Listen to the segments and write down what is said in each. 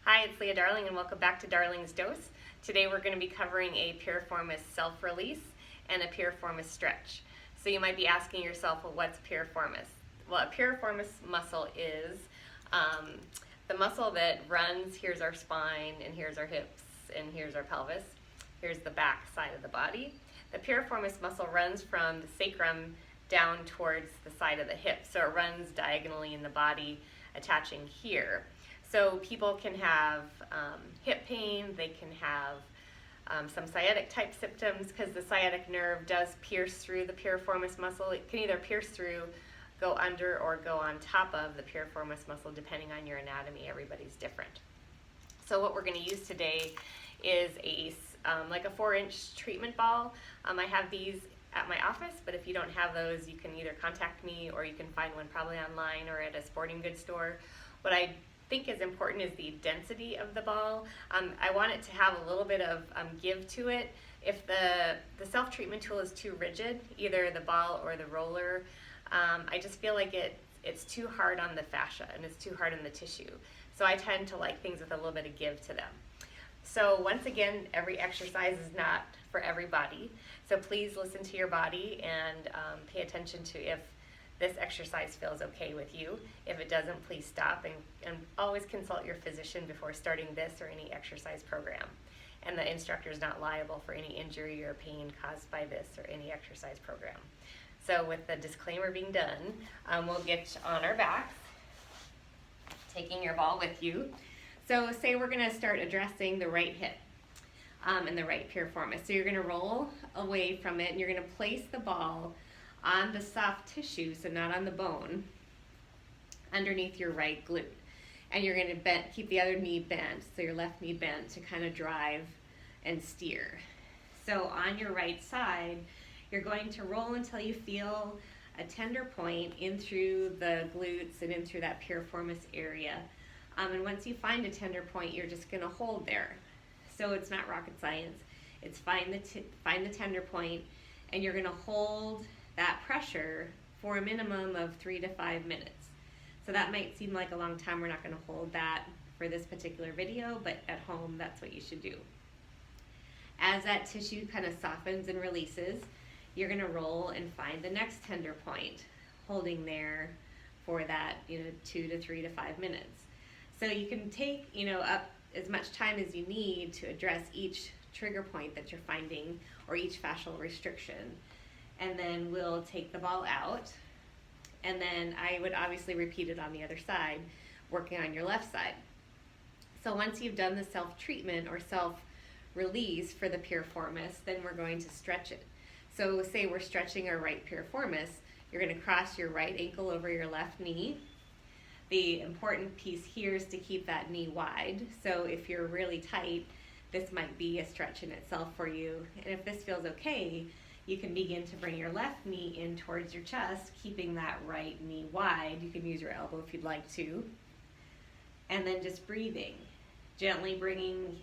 Hi, it's Leah Darling and welcome back to Darling's Dose. Today we're going to be covering a piriformis self-release and a piriformis stretch. So you might be asking yourself, well, what's piriformis? Well, a piriformis muscle is the muscle that runs, here's our spine, and here's our hips, and here's our pelvis. Here's the back side of the body. The piriformis muscle runs from the sacrum down towards the side of the hip. So it runs diagonally in the body, attaching here. So people can have hip pain, they can have some sciatic type symptoms because the sciatic nerve does pierce through the piriformis muscle. It can either pierce through, go under, or go on top of the piriformis muscle depending on your anatomy. Everybody's different. So what we're going to use today is like a 4-inch treatment ball. I have these at my office, but if you don't have those, you can either contact me or you can find one probably online or at a sporting goods store. What I think is important is the density of the ball. I want it to have a little bit of give to it. If the self-treatment tool is too rigid, either the ball or the roller, I just feel like it's too hard on the fascia and it's too hard on the tissue. So I tend to like things with a little bit of give to them. So once again, every exercise is not for everybody. So please listen to your body and pay attention to if this exercise feels okay with you. If it doesn't, please stop and always consult your physician before starting this or any exercise program. And the instructor is not liable for any injury or pain caused by this or any exercise program. So with the disclaimer being done, we'll get on our backs, taking your ball with you. So say we're going to start addressing the right hip and the right piriformis. So you're going to roll away from it and you're going to place the ball on the soft tissue, so not on the bone, underneath your right glute. And you're going to keep the other knee bent, so your left knee bent to kind of drive and steer. So on your right side, you're going to roll until you feel a tender point in through the glutes and in through that piriformis area. And once you find a tender point, you're just going to hold there. So it's not rocket science. It's find the tender point, and you're going to hold that pressure for a minimum of 3 to 5 minutes. So that might seem like a long time. We're not going to hold that for this particular video, but at home, that's what you should do. As that tissue kind of softens and releases, you're going to roll and find the next tender point, holding there for that 2 to 3 to 5 minutes. So you can take up as much time as you need to address each trigger point that you're finding or each fascial restriction. And then we'll take the ball out, and then I would obviously repeat it on the other side, working on your left side. So once you've done the self-treatment or self-release for the piriformis, then we're going to stretch it. So say we're stretching our right piriformis, you're going to cross your right ankle over your left knee. The important piece here is to keep that knee wide. So if you're really tight, this might be a stretch in itself for you. And if this feels okay, you can begin to bring your left knee in towards your chest, keeping that right knee wide. You can use your elbow if you'd like to. And then just breathing, gently bringing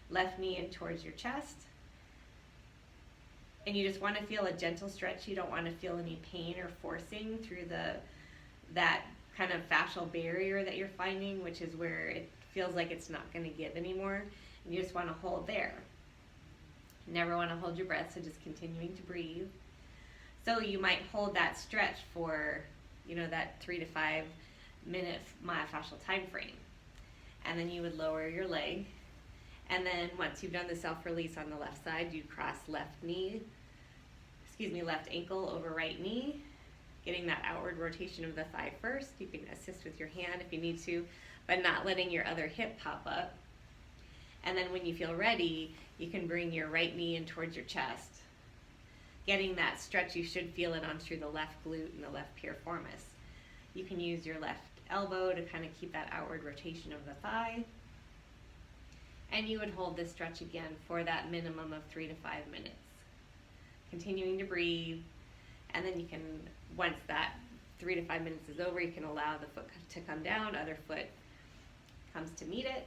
left knee in towards your chest. And you just want to feel a gentle stretch. You don't want to feel any pain or forcing through that kind of fascial barrier that you're finding, which is where it feels like it's not going to give anymore. And you just want to hold there. Never want to hold your breath, so just continuing to breathe. So you might hold that stretch for, that 3 to 5 minute myofascial time frame. And then you would lower your leg. And then once you've done the self-release on the left side, you'd cross left ankle over right knee, getting that outward rotation of the thigh first. You can assist with your hand if you need to, but not letting your other hip pop up. And then when you feel ready, you can bring your right knee in towards your chest. Getting that stretch, you should feel it on through the left glute and the left piriformis. You can use your left elbow to kind of keep that outward rotation of the thigh. And you would hold this stretch again for that minimum of 3 to 5 minutes. Continuing to breathe. And then you can, once that 3 to 5 minutes is over, you can allow the foot to come down, other foot comes to meet it.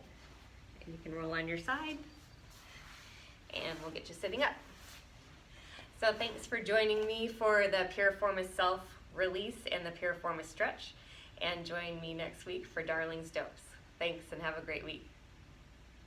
And you can roll on your side, and we'll get you sitting up. So thanks for joining me for the piriformis self-release and the piriformis stretch, and join me next week for Darling's Dose. Thanks, and have a great week.